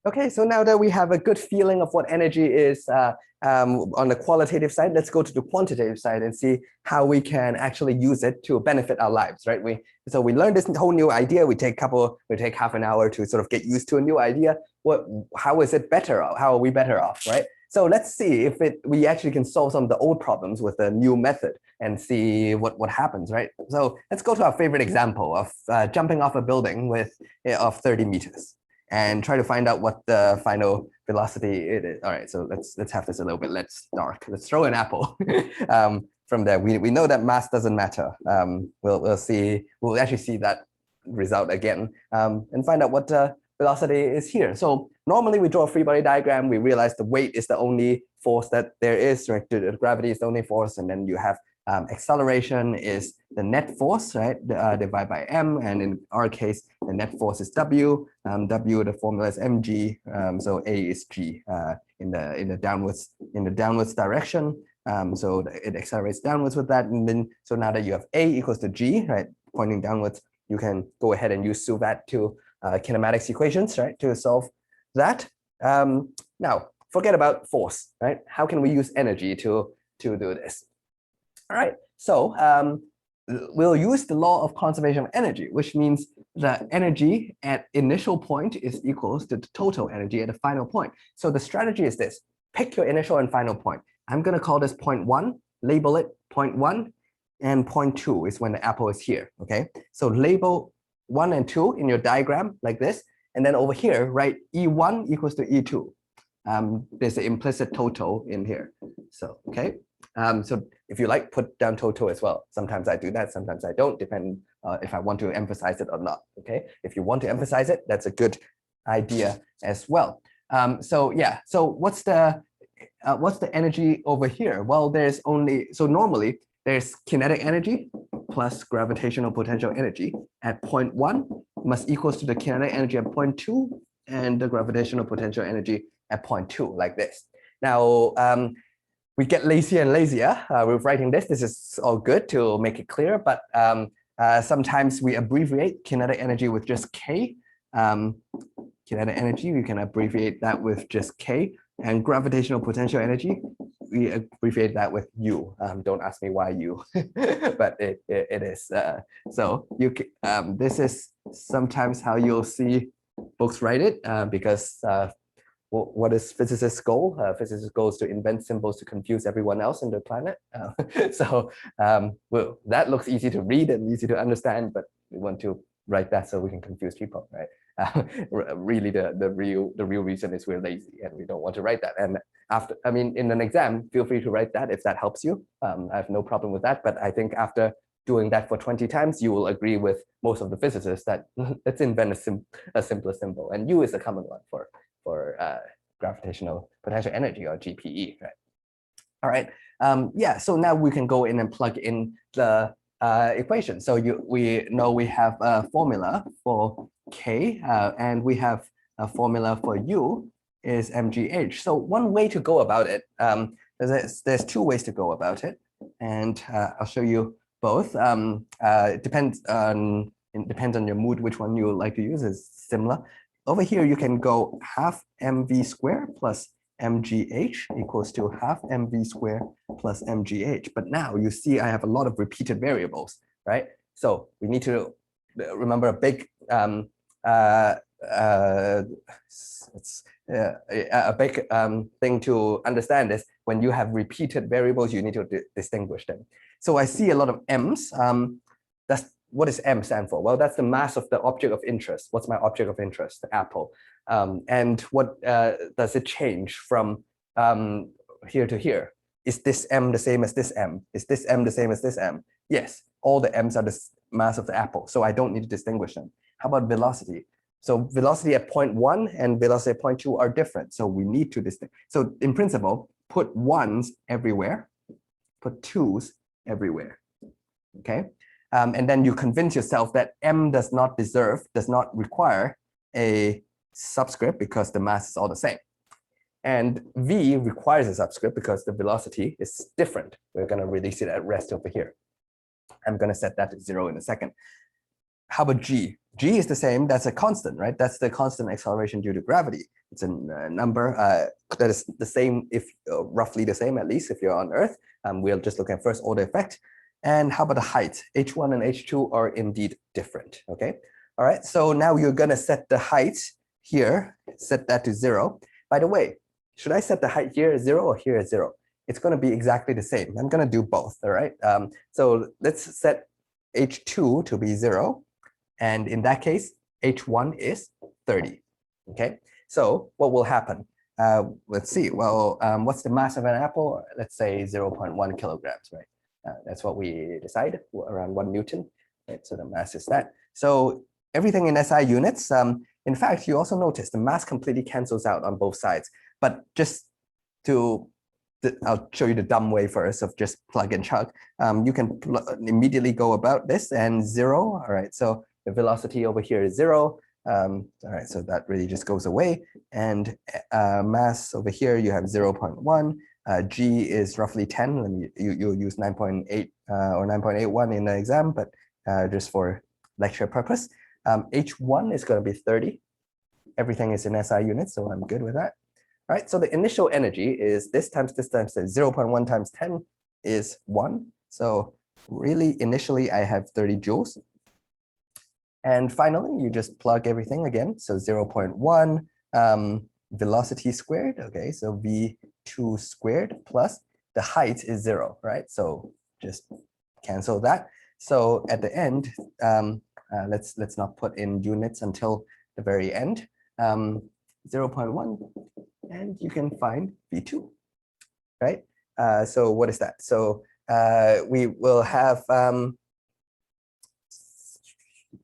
Okay, so now that we have a good feeling of what energy is on the qualitative side, let's go to the quantitative side and see how we can actually use it to benefit our lives, right? So we learned this whole new idea. We take half an hour to sort of get used to a new idea. How is it better? How are we better off, right? So let's see if we actually can solve some of the old problems with a new method and see what happens, right? So let's go to our favorite example of jumping off a building of 30 meters. And try to find out what the final velocity it is. All right, so let's have this a little bit less dark. Let's throw an apple. From there, we know that mass doesn't matter. We'll actually see that result again and find out what the velocity is here. So normally we draw a free body diagram. We realize the weight is the only force that there is, right? The gravity is the only force, and then you have acceleration is the net force, right? Divided by m, and in our case, the net force is w. W, the formula is mg, so a is g in the downwards direction. So it accelerates downwards with that, and then so now that you have a equals to g, right, pointing downwards, you can go ahead and use Suvat to kinematics equations, right, to solve that. Now forget about force, right? How can we use energy to do this? All right, so we'll use the law of conservation of energy, which means the energy at initial point is equals to the total energy at the final point. So the strategy is this: pick your initial and final point. I'm going to call this point 1, label it point 1, and point 2 is when the apple is here. Okay, so label 1 and 2 in your diagram like this, and then over here write E1 equals to E2. There's an implicit total in here. So okay. So if you like, put down total as well. Sometimes I do that, sometimes I don't, depending if I want to emphasize it or not. Okay, if you want to emphasize it, that's a good idea as well. So yeah, so what's the energy over here? Well, normally there's kinetic energy plus gravitational potential energy at point 1 must equals to the kinetic energy at point 2 and the gravitational potential energy at point 2, like this. Now, we get lazier and lazier with writing this. This is all good to make it clear, but sometimes we abbreviate kinetic energy with just K. Kinetic energy, we can abbreviate that with just K. And gravitational potential energy, we abbreviate that with U. Don't ask me why U, but it is. So this is sometimes how you'll see books write it, because what is physicists' goal? Physicists' goal is to invent symbols to confuse everyone else in the planet. Well, that looks easy to read and easy to understand, but we want to write that so we can confuse people, right? Really, the real reason is we're lazy and we don't want to write that. And in an exam, feel free to write that if that helps you. I have no problem with that. But I think after doing that for 20 times, you will agree with most of the physicists that let's invent a simpler symbol. And U is a common one for gravitational potential energy, or GPE, right? All right. Yeah. So now we can go in and plug in the equation. So we know we have a formula for K, and we have a formula for U is mgh. So one way to go about it, there's two ways to go about it, and I'll show you both. It depends on your mood which one you like to use. Is similar. Over here, you can go half mv squared plus mgh equals to half mv squared plus mgh. But now you see I have a lot of repeated variables, right? So we need to remember a big thing to understand is when you have repeated variables, you need to distinguish them. So I see a lot of m's. What does M stand for? Well, that's the mass of the object of interest. What's my object of interest? The apple. And what does it change from here to here? Is this M the same as this M? Is this M the same as this M? Yes, all the M's are the mass of the apple, so I don't need to distinguish them. How about velocity? So velocity at point 1 and velocity at point 2 are different, so we need to distinguish. So in principle, put 1s everywhere, put 2s everywhere, okay? And then you convince yourself that M does not require a subscript because the mass is all the same. And V requires a subscript because the velocity is different. We're going to release it at rest over here. I'm going to set that to 0 in a second. How about G? G is the same. That's a constant, right? That's the constant acceleration due to gravity. it's a number that is the same, if roughly the same, at least if you're on Earth. We'll just look at first order effect. And how about the height? H1 and H2 are indeed different, okay? All right, so now you're gonna set the height here, set that to 0. By the way, should I set the height here as 0 or here as 0? It's gonna be exactly the same. I'm gonna do both, all right? So let's set H2 to be 0. And in that case, H1 is 30, okay? So what will happen? Let's see, well, what's the mass of an apple? Let's say 0.1 kilograms, right? That's what we decide, around 1 Newton, right? So the mass is that. So everything in SI units, in fact, you also notice the mass completely cancels out on both sides. But just to, I'll show you the dumb way first of just plug and chug. You can immediately go about this and 0, all right? So the velocity over here is 0. All right, so that really just goes away. And mass over here, you have 0.1. G is roughly 10. You'll use 9.8 or 9.81 in the exam, but just for lecture purpose. H1 is going to be 30. Everything is in SI units, so I'm good with that. All right, so the initial energy is this times 0.1 times 10 is 1. So really, initially, I have 30 joules. And finally, you just plug everything again. So 0.1 velocity squared. Okay, so V2 squared plus the height is 0, right? So just cancel that. So at the end, let's not put in units until the very end. 0.1, and you can find V2, right? So what is that? So we will have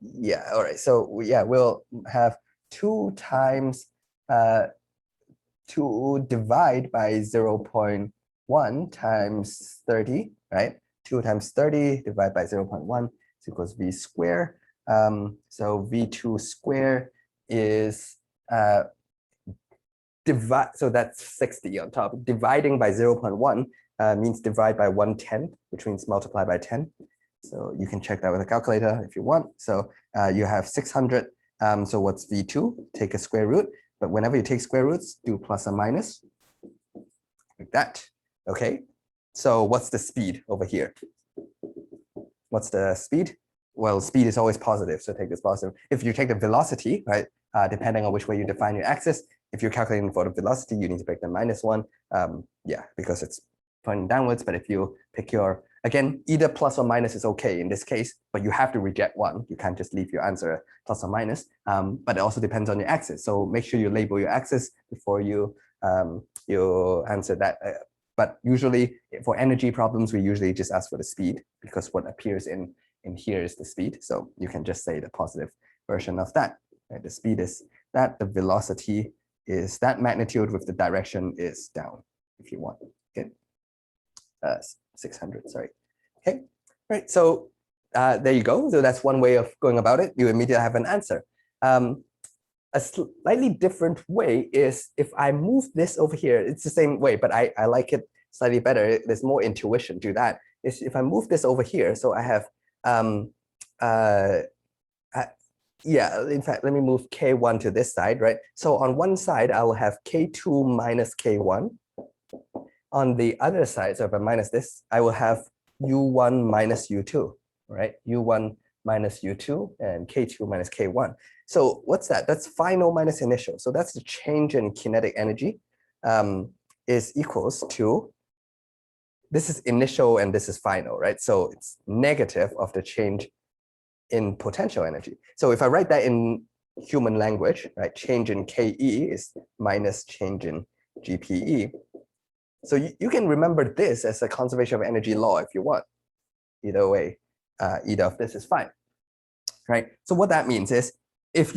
yeah, all right. So yeah, we'll have 2 times 2 divide by 0.1 times 30, right? 2 times 30 divided by 0.1 is equals V square. So V2 square is so that's 60 on top. Dividing by 0.1 means divide by 1/10, which means multiply by 10. So you can check that with a calculator if you want. So you have 600. So what's V2? Take a square root. But whenever you take square roots, do plus or minus like that. Okay. So what's the speed over here? What's the speed? Well, speed is always positive, so take this positive. If you take the velocity, right, depending on which way you define your axis, if you're calculating for the velocity, you need to pick the -1. Yeah, because it's pointing downwards. But if you pick your, again, either plus or minus is okay in this case, but you have to reject one. You can't just leave your answer plus or minus. But it also depends on your axis. So make sure you label your axis before you answer that. But usually for energy problems, we usually just ask for the speed because what appears in here is the speed. So you can just say the positive version of that. Right? The speed is that, the velocity is that magnitude with the direction is down if you want. Okay. 600, sorry. Okay, right. So there you go. So that's one way of going about it. You immediately have an answer. A slightly different way is if I move this over here, it's the same way, but I like it slightly better. There's more intuition to that. Is if I move this over here, so I have, yeah, in fact, let me move K1 to this side, right? So on one side, I will have K2 minus K1. On the other side, so if I minus this, I will have U1 minus U2, right? U1 minus U2 and K2 minus K1. So what's that? That's final minus initial. So that's the change in kinetic energy is equals to, this is initial and this is final, right? So it's negative of the change in potential energy. So if I write that in human language, right? Change in KE is minus change in GPE. So you can remember this as a conservation of energy law if you want. Either way, either of this is fine, right? So what that means is if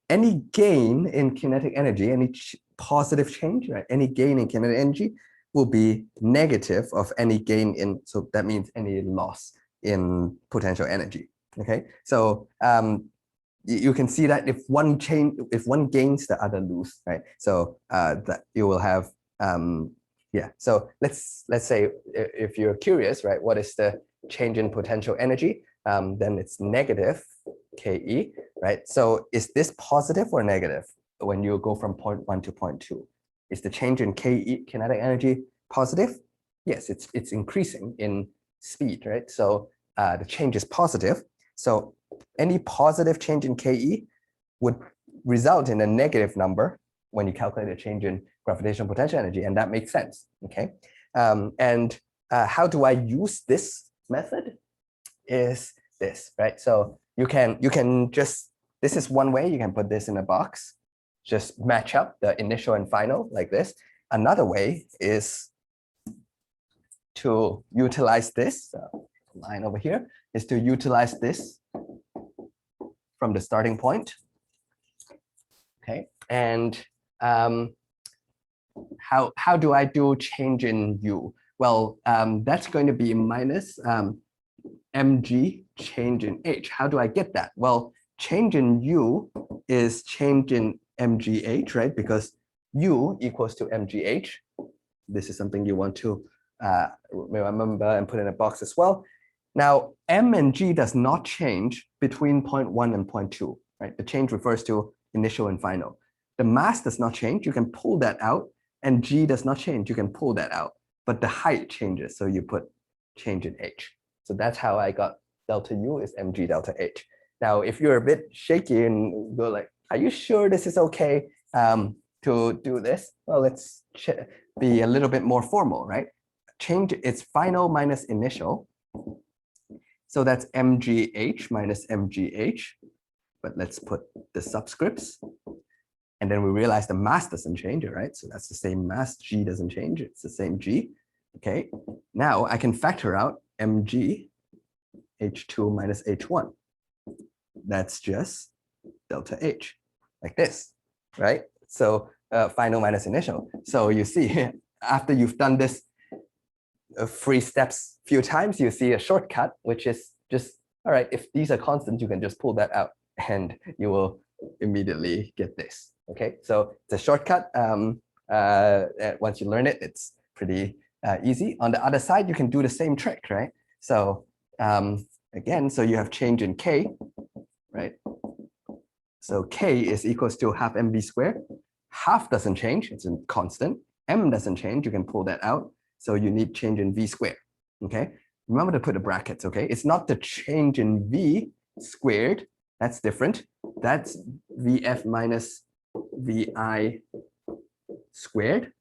any gain in kinetic energy, any positive change, right? Any gain in kinetic energy will be negative of any gain in, so that means any loss in potential energy, okay? So you can see that if one gains, the other lose, right? So that you will have, yeah, so let's say if you're curious, right, what is the change in potential energy? Then it's negative KE, right? So is this positive or negative? when you go from point 1 to point 2. Is the change in KE, kinetic energy, positive? Yes, it's increasing in speed, right? So the change is positive. So any positive change in KE would result in a negative number when you calculate a change in gravitational potential energy, and that makes sense, okay? How do I use this method? Is this, right? So you can just, this is one way you can put this in a box, just match up the initial and final like this. Another way is to utilize this, line over here, is to utilize this from the starting point. Okay, and how do I do change in U? Well, that's going to be minus mg change in h. How do I get that? Well, change in U is change in mgh, right? Because U equals to mgh. This is something you want to remember and put in a box as well. Now, m and g does not change between point 1 and point 2, right? The change refers to initial and final. The mass does not change. You can pull that out, and g does not change. You can pull that out, but the height changes. So you put change in h. So that's how I got delta U is mg delta h. Now, if you're a bit shaky and go like, are you sure this is okay to do this? Well, let's be a little bit more formal, right? Change its final minus initial. So that's mgh minus mgh, but let's put the subscripts. And then we realize the mass doesn't change, right? So that's the same mass, g doesn't change, it's the same g. Okay, now I can factor out mg h2 minus h1. That's just delta h, like this, right? So final minus initial. So you see, after you've done this 3 steps few times, you see a shortcut, which is just, all right, if these are constant, you can just pull that out and you will immediately get this. Okay, so it's a shortcut. Once you learn it, it's pretty easy. On the other side, you can do the same trick, right? So again, so you have change in k, right? So k is equals to half mv squared. Half doesn't change, it's a constant. M doesn't change, you can pull that out. So you need change in v squared, okay? Remember to put the brackets, okay? It's not the change in v squared, that's different. That's vf minus vi squared.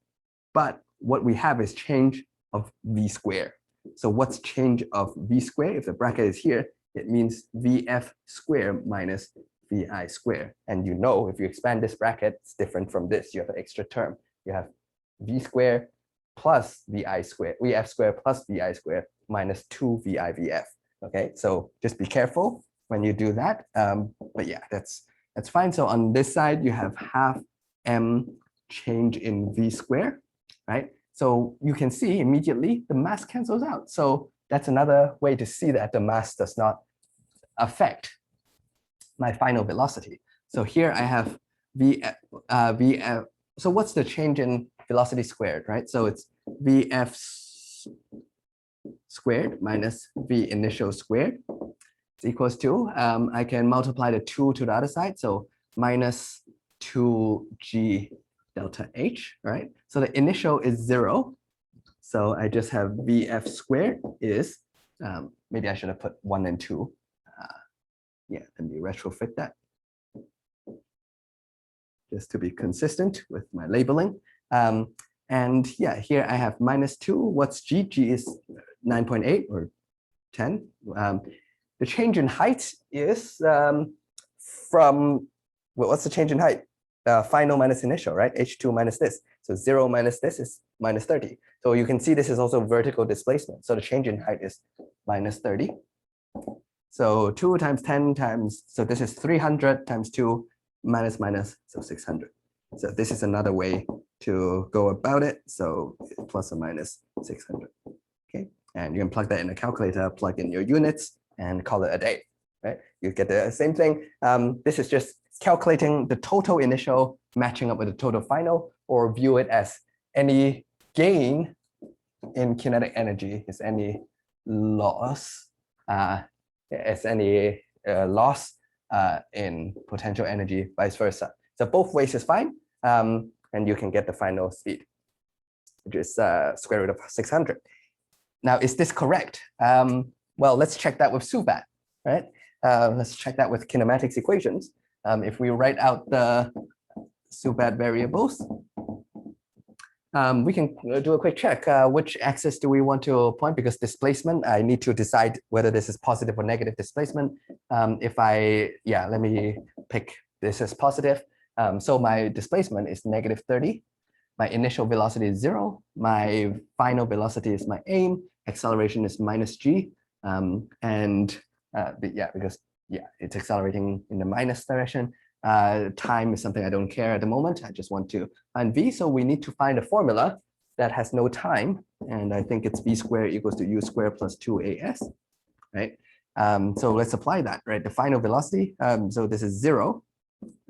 But what we have is change of v squared. So what's change of v squared? If the bracket is here, it means vf squared minus vi squared. And you know, if you expand this bracket, it's different from this. You have an extra term. You have v squared plus vi squared, vf squared plus vi squared minus 2 vi vf. Okay, so just be careful when you do that. But yeah, that's fine. So on this side, you have half m change in v squared, right? So you can see immediately the mass cancels out. So that's another way to see that the mass does not affect my final velocity. So here I have vf. So what's the change in velocity squared, right? So it's vf squared minus v initial squared is equals to, I can multiply the 2 to the other side. So minus 2g delta h, right? So the initial is 0. So I just have vf squared is, maybe I should have put 1 and 2. Yeah, let me retrofit that just to be consistent with my labeling. And yeah, here I have minus 2. What's g? G is 9.8 or 10. The change in height is from, well, what's the change in height? Final minus initial, right? h2 minus this. So 0 minus this is minus 30. So you can see this is also vertical displacement. So the change in height is minus 30. So 2 times 10 times, so this is 300 times 2 minus minus, so 600. So this is another way to go about it. So plus or minus 600. Okay, and you can plug that in a calculator, plug in your units, and call it a day. Right? You get the same thing. This is just calculating the total initial matching up with the total final, or view it as any gain in kinetic energy is any loss, in potential energy, vice versa. So both ways is fine. And you can get the final speed, which is square root of 600. Now, is this correct? Well, let's check that with Subat, right? Let's check that with kinematics equations. If we write out the Subat variables, we can do a quick check. Which axis do we want to point? Because displacement, I need to decide whether this is positive or negative displacement. Let me pick this as positive. So my displacement is negative 30. My initial velocity is 0. My final velocity is my aim. Acceleration is minus g. Because it's accelerating in the minus direction. Time is something I don't care at the moment. I just want to find v. So we need to find a formula that has no time. And I think it's v squared equals to u squared plus 2as, right? So let's apply that, right? The final velocity. So this is 0,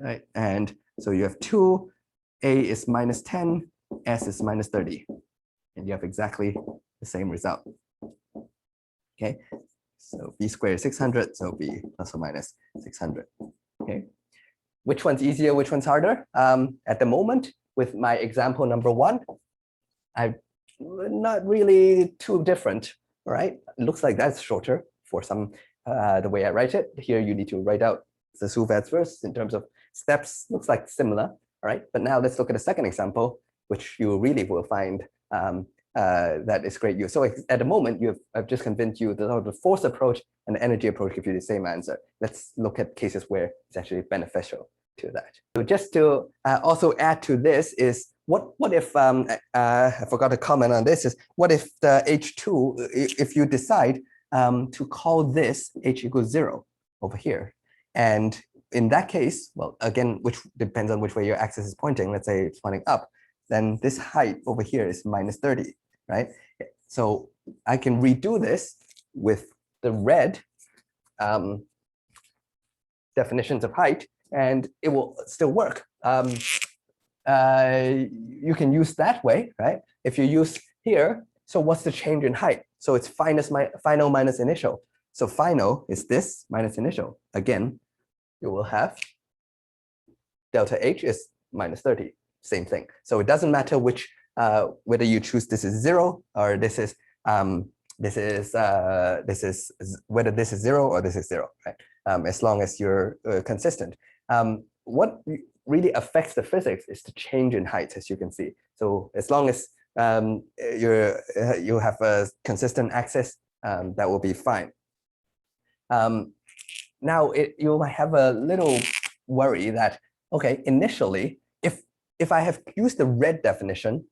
right? And so you have 2, a is minus 10, s is minus 30. And you have exactly the same result. Okay. So v squared is 600, so v plus or minus 600. Okay. Which one's easier, which one's harder? At the moment, with my example number 1, I'm not really too different, all right? It looks like that's shorter for some, the way I write it. Here you need to write out the Suvat's first in terms of steps, looks like similar, all right? But now let's look at the second example, which you really will find that is great use. So at the moment, I've just convinced you that the force approach and the energy approach give you the same answer. Let's look at cases where it's actually beneficial to that. So just to also add to this is, what if, I forgot to comment on this, is what if the H2, if you decide to call this H equals 0 over here. And in that case, well, again, which depends on which way your axis is pointing, let's say it's pointing up, then this height over here is minus 30, right? So I can redo this with the red definitions of height, and it will still work. You can use that way, right? If you use here, so what's the change in height? So it's final minus initial. So final is this minus initial. Again, you will have delta H is minus 30. Same thing. So it doesn't matter which, whether you choose this is 0 or this is whether this is 0 or this is 0, right? As long as you're consistent. What really affects the physics is the change in height, as you can see. So as long as you have a consistent axis, that will be fine. Now you might have a little worry that, okay, initially, if I have used the red definition,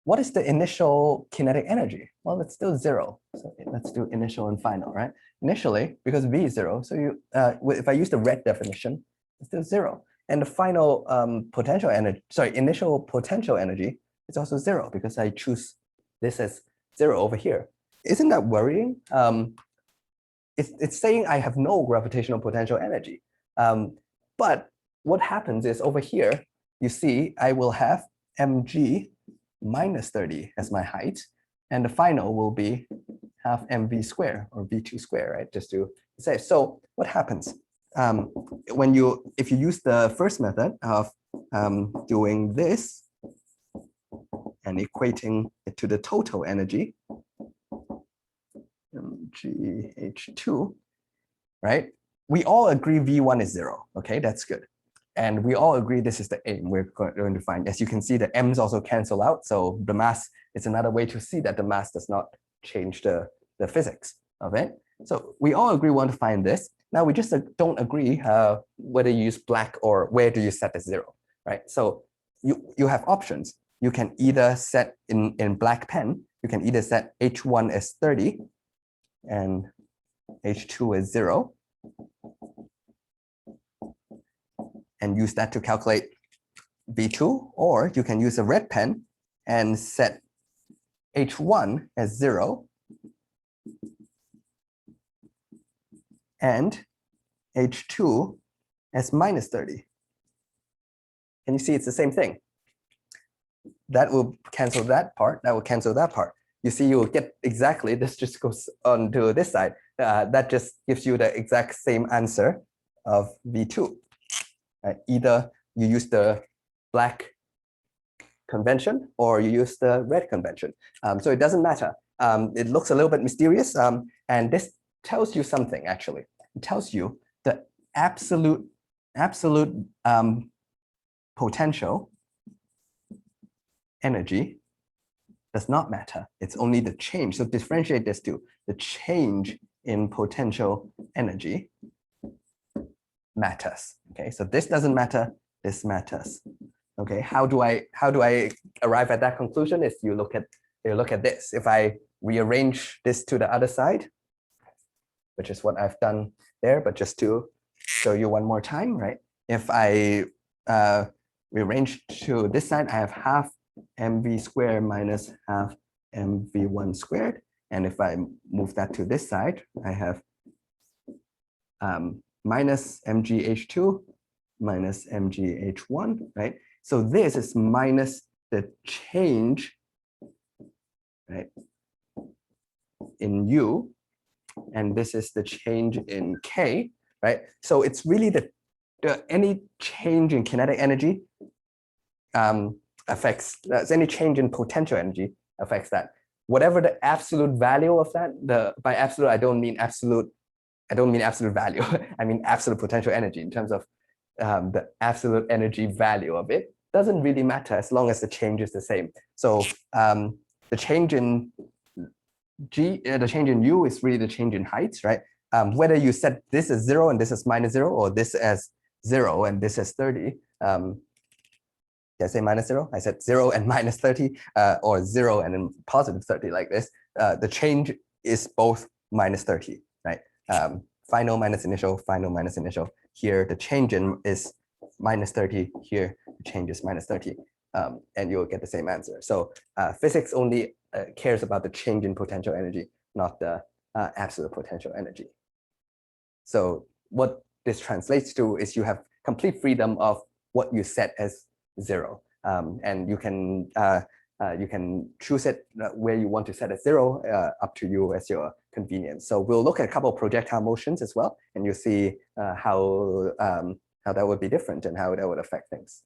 what is the initial kinetic energy? Well, it's still 0. So let's do initial and final, right? Initially, because v is 0, so you if I use the red definition, it's still 0. And the final potential energy, initial potential energy is also 0 because I choose this as 0 over here. Isn't that worrying? It's saying I have no gravitational potential energy. But what happens is over here, you see, I will have mg minus 30 as my height, and the final will be half mv squared or v2 squared, right? Just to say. So what happens if you use the first method of doing this and equating it to the total energy, mgh2, right? We all agree v1 is 0. Okay, that's good. And we all agree this is the aim we're going to find. As you can see, the m's also cancel out. So the mass is another way to see that the mass does not change the physics of it. So we all agree we want to find this. Now we just don't agree whether you use black or where do you set as 0, right? So you have options. You can either set in black pen, you can either set h1 as 30 and h2 as 0. And use that to calculate V2, or you can use a red pen and set H1 as 0 and H2 as minus 30. And you see it's the same thing. That will cancel that part, that will cancel that part. You see you will get exactly, this just goes on to this side. That just gives you the exact same answer of V2. Either you use the black convention or you use the red convention. So it doesn't matter. It looks a little bit mysterious, and this tells you something actually. It tells you the absolute potential energy does not matter. It's only the change. So differentiate this to the change in potential energy matters. Okay, so this doesn't matter, this matters. Okay, how do I arrive at that conclusion? Is you look at this. If I rearrange this to the other side, which is what I've done there, but just to show you one more time, right? If I rearrange to this side, I have half mv squared minus half mv1 squared. And if I move that to this side, I have minus mgh2 minus mgh1, right? So this is minus the change, right, in U, and this is the change in K, right? So it's really the any change in kinetic energy affects, any change in potential energy affects that. Whatever the absolute value of that, by absolute I don't mean absolute value. I mean absolute potential energy in terms of the absolute energy value of it doesn't really matter as long as the change is the same. So the change in the change in U is really the change in heights, right? Whether you set this as 0 and this is minus 0, or this as 0 and this is 30. Did I say minus 0? I said 0 and minus 30, or 0 and then positive 30 like this. The change is both minus 30, right? Final minus initial, final minus initial. Here, the change in is minus 30. Here, the change is minus 30. And you'll get the same answer. So physics only cares about the change in potential energy, not the absolute potential energy. So what this translates to is you have complete freedom of what you set as 0, and you can choose it where you want to set as 0, up to you as your convenience. So we'll look at a couple of projectile motions as well, and you'll see how that would be different and how that would affect things.